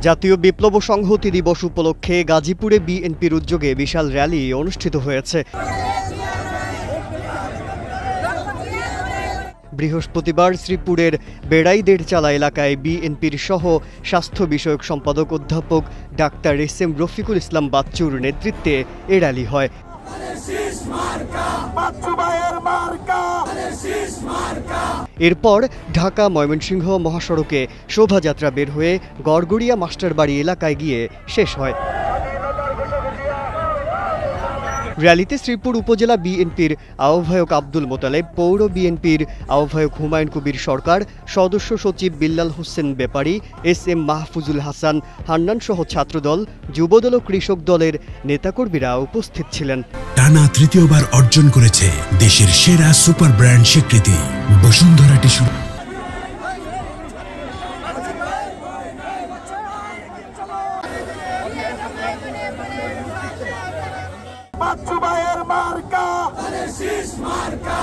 জাতীয় বিপ্লব সংহতি দিবস উপলক্ষে গাজীপুরে বিএনপির উদ্যোগে বিশাল র্যালি অনুষ্ঠিত হয়েছে। বৃহস্পতিবার শ্রীপুরের বেড়াইদেরচালা এলাকায় বিএনপির সহ স্বাস্থ্য বিষয়ক সম্পাদক অধ্যাপক ডাক্তার এস.এম. রফিকুল ইসলাম বাচ্চুর নেতৃত্বে এ র্যালি হয়। এরপর ঢাকা ময়মনসিংহ মহাসড়কে শোভাযাত্রা বের হয়ে গড়গড়িয়া মাস্টারবাড়ি এলাকায় গিয়ে শেষ হয়। র্যালিতে শ্রীপুর উপজেলা বিএনপির আহ্বায়ক আব্দুল মোতালেব, পৌর বিএনপির আহ্বায়ক হুমায়ুন কবির সরকার, সদস্য সচিব বিল্লাল হোসেন ব্যাপারী, এস.এম. মাহফুজুল হাসান হান্নান সহ ছাত্রদল, যুবদল ও কৃষক দলের নেতাকর্মীরা উপস্থিত ছিলেন। টানা তৃতীয়বার অর্জন করেছে দেশের সেরা সুপার ব্র্যান্ড স্বীকৃতি বসুন্ধরা টিস্যু। বাচ্চু ভাইয়ের মার্কা শীষ মার্কা।